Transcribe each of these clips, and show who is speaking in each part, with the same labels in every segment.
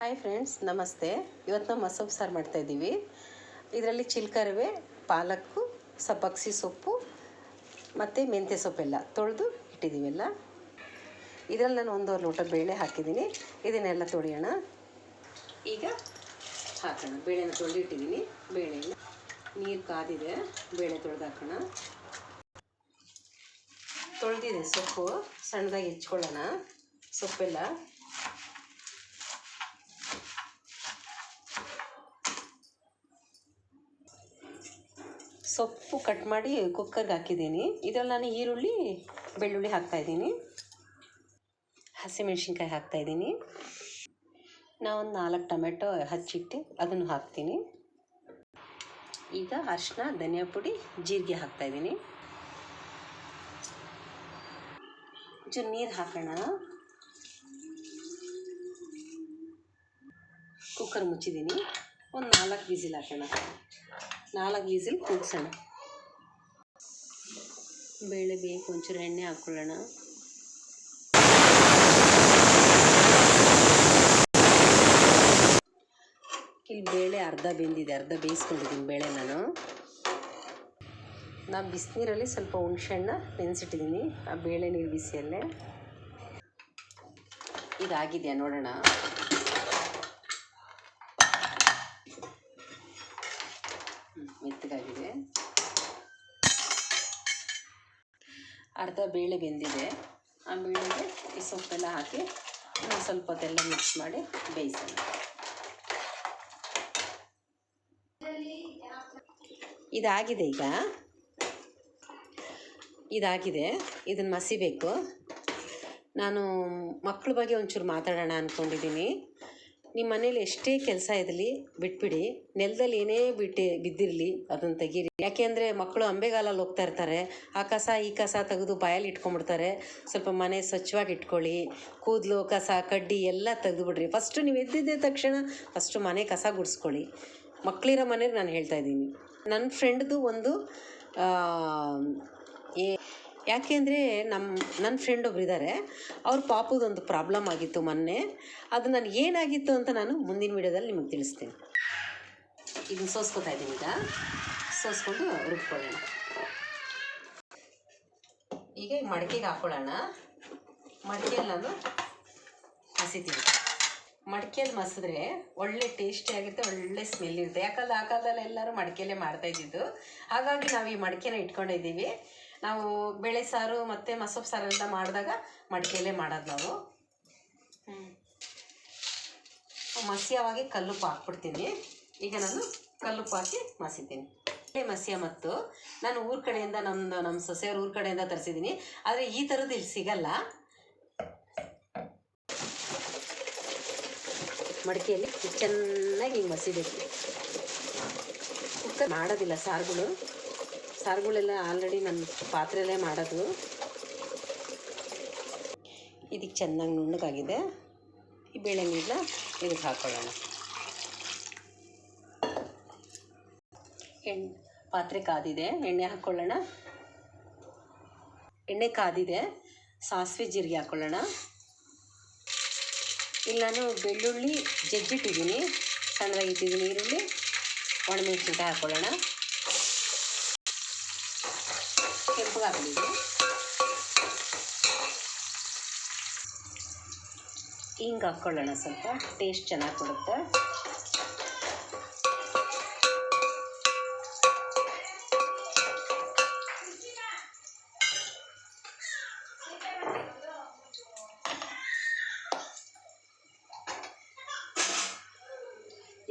Speaker 1: Hi friends, ನಮಸ್ತೆ. ಇವತ್ತು ನಾವು ಮಸೊಪ್ಪು ಸಾರು ಮಾಡ್ತಾಯಿದ್ದೀವಿ. ಇದರಲ್ಲಿ ಚಿಲ್ಕರವೆ, ಪಾಲಕ್ಕು, ಸಬ್ಬಕ್ಸಿ ಸೊಪ್ಪು ಮತ್ತು ಮೆಂತ್ಯ ಸೊಪ್ಪೆಲ್ಲ ತೊಳೆದು ಇಟ್ಟಿದ್ದೀವೆಲ್ಲ. ಇದರಲ್ಲಿ ನಾನು 1.5 ಲೋಟ ಬೇಳೆ ಹಾಕಿದ್ದೀನಿ. ಇದನ್ನೆಲ್ಲ ತೊಳೆಯೋಣ. ಈಗ ಹಾಕೋಣ. ಬೇಳೆನ ತೊಳೆದು ಇಟ್ಟಿದ್ದೀನಿ. ಬೇಳೆನ ನೀರು ಕಾದಿದೆ, ಬೇಳೆ ತೊಳೆದು ಹಾಕೋಣ. ತೊಳೆದಿದೆ ಸೊಪ್ಪು, ಸಣ್ಣದಾಗಿ ಹೆಚ್ಕೊಳ್ಳೋಣ ಸೊಪ್ಪೆಲ್ಲ. ಸೊಪ್ಪು ಕಟ್ ಮಾಡಿ ಕುಕ್ಕರ್ಗೆ ಹಾಕಿದ್ದೀನಿ. ಇದರಲ್ಲಿ ನಾನು ಈರುಳ್ಳಿ, ಬೆಳ್ಳುಳ್ಳಿ ಹಾಕ್ತಾಯಿದ್ದೀನಿ, ಹಸಿಮೆಣ್ಸಿನ್ಕಾಯಿ ಹಾಕ್ತಾಯಿದ್ದೀನಿ. ನಾವೊಂದು 4 ಟೊಮೆಟೊ ಹಚ್ಚಿಟ್ಟು ಅದನ್ನು ಹಾಕ್ತೀನಿ. ಈಗ ಅರಿಶಿನ, ಧನಿಯಾ ಪುಡಿ, ಜೀರಿಗೆ ಹಾಕ್ತಾಯಿದ್ದೀನಿ. ಒಂಚೂರು ನೀರು ಹಾಕೋಣ. ಕುಕ್ಕರ್ ಮುಚ್ಚಿದ್ದೀನಿ. ಒಂದು 4 ವಿಸಿಲ್ ಹಾಕೋಣ. 4 ವಿಸಿಲ್ ಕೂಗ್ಸೋಣ. ಬೇಳೆ ಬೇಕು, ಒಂಚೂರು ಎಣ್ಣೆ ಹಾಕ್ಕೊಳ್ಳೋಣ. ಇಲ್ಲಿ ಬೇಳೆ ಅರ್ಧ ಬೆಂದಿದೆ, ಅರ್ಧ ಬೇಯಿಸ್ಕೊಂಡಿದ್ದೀನಿ ಬೇಳೆ ನಾನು ಬಿಸಿನೀರಲ್ಲಿ ಸ್ವಲ್ಪ ಹುಣಸೆಹಣ್ಣ ನೆನೆಸಿಟ್ಟಿದ್ದೀನಿ. ಆ ಬೇಳೆ ನೀರು ಬಿಸಿಯಲ್ಲೇ. ಇದಾಗಿದೆಯಾ ನೋಡೋಣ. ಮೆತ್ತಗಾಗಿದೆ. ಅರ್ಧ ಬೇಳೆ ಬೆಂದಿದೆ. ಆ ಬೇಳೆಗೆ ಈ ಸೊಪ್ಪೆಲ್ಲ ಹಾಕಿ ಸ್ವಲ್ಪ ಹೊತ್ತೆಲ್ಲ ಮಿಕ್ಸ್ ಮಾಡಿ ಬೇಯಿಸೋಣ. ಇದಾಗಿದೆ. ಈಗ ಇದಾಗಿದೆ. ಇದನ್ನು ಮಸಿಬೇಕು. ನಾನು ಮಕ್ಕಳ ಬಗ್ಗೆ ಒಂಚೂರು ಮಾತಾಡೋಣ ಅಂದ್ಕೊಂಡಿದ್ದೀನಿ. ನಿಮ್ಮ ಮನೇಲಿ ಎಷ್ಟೇ ಕೆಲಸ ಇರಲಿ ಬಿಟ್ಬಿಡಿ, ನೆಲದಲ್ಲಿ ಏನೇ ಬಿದ್ದಿರಲಿ ಅದನ್ನು ತೆಗೀರಿ. ಯಾಕೆಂದರೆ ಮಕ್ಕಳು ಅಂಬೆಗಾಲಲ್ಲಿ ಹೋಗ್ತಾ ಇರ್ತಾರೆ. ಆ ಕಸ ಈ ಕಸ ತೆಗೆದು ಬಾಯಲ್ಲಿ ಇಟ್ಕೊಂಡ್ಬಿಡ್ತಾರೆ. ಸ್ವಲ್ಪ ಮನೆ ಸ್ವಚ್ಛವಾಗಿ ಇಟ್ಕೊಳ್ಳಿ. ಕೂದಲು, ಕಸ, ಕಡ್ಡಿ ಎಲ್ಲ ತೆಗೆದುಬಿಡ್ರಿ. ಫಸ್ಟು ನೀವು ಎದ್ದಿದ್ದ ತಕ್ಷಣ ಫಸ್ಟು ಮನೆ ಕಸ ಗುಡಿಸ್ಕೊಳ್ಳಿ. ಮಕ್ಕಳಿರೋ ಮನೆಗೆ ನಾನು ಹೇಳ್ತಾಯಿದ್ದೀನಿ. ನನ್ನ ಫ್ರೆಂಡ್ದು ಒಂದು ಯಾಕೆಂದರೆ ನನ್ನ ಫ್ರೆಂಡ್ ಒಬ್ರು ಇದ್ದಾರೆ. ಅವ್ರ ಪಾಪದೊಂದು ಪ್ರಾಬ್ಲಮ್ ಆಗಿತ್ತು ಮೊನ್ನೆ. ಅದು ನನಗೆ ಏನಾಗಿತ್ತು ಅಂತ ನಾನು ಮುಂದಿನ ವೀಡಿಯೋದಲ್ಲಿ ನಿಮಗೆ ತಿಳಿಸ್ತೀನಿ. ಇದನ್ನು ಸೋಸ್ಕೊತಾ ಇದ್ದೀನಿ. ಈಗ ಸೋಸ್ಕೊಂಡು ರುಬ್ಕೊಳ್ಳೋಣ. ಈಗ ಮಡಿಕೆಗೆ ಹಾಕ್ಕೊಳ್ಳೋಣ. ಮಡಿಕೆಯಲ್ಲಿ ನಾನು ಮಸಿತೀನಿ. ಮಡಿಕೆಯಲ್ಲಿ ಮಸಿದ್ರೆ ಒಳ್ಳೆ ಟೇಸ್ಟಿಯಾಗಿರುತ್ತೆ, ಒಳ್ಳೆ ಸ್ಮೆಲ್ ಇರುತ್ತೆ. ಯಾಕಂದ್ರೆ ಆ ಕಾಲದಲ್ಲಿ ಎಲ್ಲರೂ ಮಡಿಕೆಯಲ್ಲೇ ಮಾಡ್ತಾಯಿದ್ದಿದ್ದು. ಹಾಗಾಗಿ ನಾವು ಈ ಮಡಿಕೆನ ಇಟ್ಕೊಂಡಿದ್ದೀವಿ. ನಾವು ಬೇಳೆ ಸಾರು ಮತ್ತು ಮಸೊಪ್ಪು ಸಾರು ಎಲ್ಲ ಮಾಡಿದಾಗ ಮಡಿಕೆಯಲ್ಲೇ ಮಾಡೋದು ನಾವು. ಮಸಿಯಾಗಿ ಕಲ್ಲುಪ್ಪು ಹಾಕ್ಬಿಡ್ತೀನಿ. ಈಗ ನಾನು ಕಲ್ಲುಪ್ಪು ಹಾಕಿ ಮಸಿತೀನಿ. ಮಸಿಯ ಮತ್ತು ನಾನು ಊರ ಕಡೆಯಿಂದ ನಮ್ಮ ಸೊಸೆಯವ್ರ ಊರ ಕಡೆಯಿಂದ ತರಿಸಿದ್ದೀನಿ. ಆದರೆ ಈ ಥರದ್ದು ಇಲ್ಲಿ ಸಿಗಲ್ಲ. ಮಡಿಕೆಯಲ್ಲಿ ಚೆನ್ನಾಗಿ ಹಿಂಗೆ ಮಸಿಬೇಕು. ಕುಕ್ಕರ್ ಮಾಡೋದಿಲ್ಲ ಸಾರುಗಳೆಲ್ಲ ಆಲ್ರೆಡಿ ನನ್ನ ಪಾತ್ರೆಯಲ್ಲೇ ಮಾಡೋದು. ಇದಕ್ಕೆ ಚೆನ್ನಾಗಿ ನುಣ್ಣಗಾಗಿದೆ. ಈ ಬೇಳೆ ನೀರನ್ನ ಇದಕ್ಕೆ ಹಾಕ್ಕೊಳ್ಳೋಣ. ಪಾತ್ರೆ ಕಾದಿದೆ, ಎಣ್ಣೆ ಹಾಕ್ಕೊಳ್ಳೋಣ. ಎಣ್ಣೆ ಕಾದಿದೆ. ಸಾಸಿವೆ ಜೀರಿಗೆ ಹಾಕ್ಕೊಳ್ಳೋಣ. ಇಲ್ಲಿ ನಾನು ಬೆಳ್ಳುಳ್ಳಿ ಜಜ್ಜಿಟ್ಟಿದ್ದೀನಿ, ಸಣ್ಣದಾಗಿ ಇಟ್ಟಿದ್ದೀನಿ. ಈರುಳ್ಳಿ, ಒಣಮೆಣಸಿನ್ಕಾಯಿ ಹಾಕ್ಕೊಳ್ಳೋಣ. ಕೆಂಪು ಹಾಕ್ಬಿಟ್ಟು ಹಿಂಗೆ ಹಾಕ್ಕೊಳ್ಳೋಣ. ಸ್ವಲ್ಪ ಟೇಸ್ಟ್ ಚೆನ್ನಾಗಿ ಕೊಡುತ್ತೆ.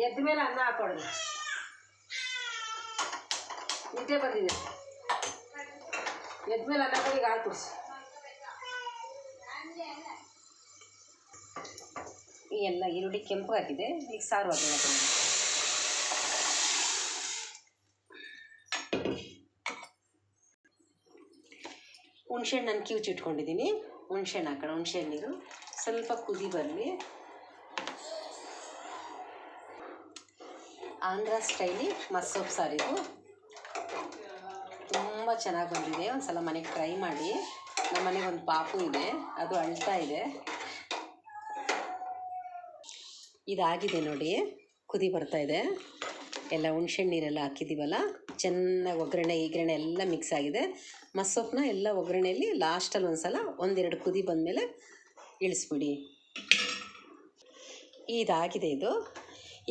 Speaker 1: ಎದ್ದ ಮೇಲೆ ಅನ್ನ ಹಾಕೊಳ್ಳೋಣ. ನಿದ್ದೆ ಬಂದಿದೆ. ಎದ್ದ ಮೇಲೆ ಅನ್ನ ಕೊಡಿ, ಹಾಲು ಕುಡಿಸಿ. ಈ ಎಲ್ಲ ಈರುಳ್ಳಿ ಕೆಂಪು ಹಾಕಿದೆ. ಈಗ ಸಾರು ಹಾಕೋಣ. ಹುಣ್ಸೆಹಣ್ಣು ನಾನು ಕಿವುಚಿಟ್ಕೊಂಡಿದ್ದೀನಿ. ಹುಣ್ಸೆಹಣ್ಣು ಹಾಕೋಣ. ಹುಣ್ಸೆಹಣ್ಣು ನೀರು ಸ್ವಲ್ಪ ಕುದಿ ಬರಲಿ. ಆಂಧ್ರ ಸ್ಟೈಲಿ ಮಸೊಪ್ಪು ಸಾರಿದು ತುಂಬ ಚೆನ್ನಾಗಿ ಬಂದಿದೆ. ಒಂದು ಸಲ ಮನೆಗೆ ಟ್ರೈ ಮಾಡಿ. ನಮ್ಮ ಮನೆಗೆ ಒಂದು ಪಾಪು ಇದೆ, ಅದು ಅಳ್ತಾ ಇದೆ. ಇದಾಗಿದೆ ನೋಡಿ, ಕುದಿ ಬರ್ತಾಯಿದೆ. ಎಲ್ಲ ಹುಣ್ಸೆಹಣ್ಣು ನೀರೆಲ್ಲ ಹಾಕಿದ್ದೀವಲ್ಲ, ಚೆನ್ನಾಗಿ ಒಗ್ಗರಣೆ ಎಲ್ಲ ಮಿಕ್ಸ್ ಆಗಿದೆ. ಮಸ್ಸೊಪ್ಪನ್ನ ಎಲ್ಲ ಒಗ್ಗರಣೆಯಲ್ಲಿ ಲಾಸ್ಟಲ್ಲಿ ಒಂದು ಸಲ ಒಂದೆರಡು ಕುದಿ ಬಂದಮೇಲೆ ಇಳಿಸ್ಬಿಡಿ. ಇದಾಗಿದೆ ಇದು.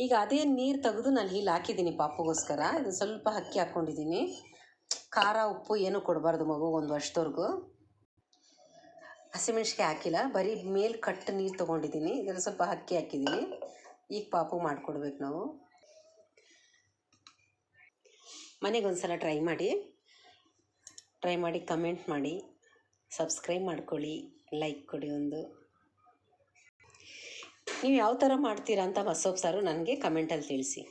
Speaker 1: ಈಗ ಅದೇ ನೀರು ತೆಗೆದು ನಾನು ಇಲ್ಲಿ ಹಾಕಿದ್ದೀನಿ ಪಾಪುಗೋಸ್ಕರ. ಇದು ಸ್ವಲ್ಪ ಅಕ್ಕಿ ಹಾಕ್ಕೊಂಡಿದ್ದೀನಿ. ಖಾರ ಉಪ್ಪು ಏನೂ ಕೊಡಬಾರ್ದು ಮಗು 1 ವರ್ಷದವರೆಗೂ. ಹಸಿಮೆಣ್ಸಿಕಾಯಿ ಹಾಕಿಲ್ಲ, ಬರೀ ಮೇಲೆ ಕಟ್ಟು ನೀರು ತೊಗೊಂಡಿದ್ದೀನಿ. ಇದರಲ್ಲಿ ಸ್ವಲ್ಪ ಅಕ್ಕಿ ಹಾಕಿದ್ದೀನಿ. ಈಗ ಪಾಪು ಮಾಡಿಕೊಡ್ಬೇಕು ನಾವು. ಮನೆಗೆ ಒಂದು ಸಲ ಟ್ರೈ ಮಾಡಿ ಕಮೆಂಟ್ ಮಾಡಿ, ಸಬ್ಸ್ಕ್ರೈಬ್ ಮಾಡ್ಕೊಳ್ಳಿ, ಲೈಕ್ ಕೊಡಿ ಒಂದು. ನೀವು ಯಾವ ಥರ ಮಾಡ್ತೀರಾ ಅಂತ ಮಸ್ಸೊಪ್ಪು ಸಾರು ನನಗೆ ಕಮೆಂಟಲ್ಲಿ ತಿಳಿಸಿ.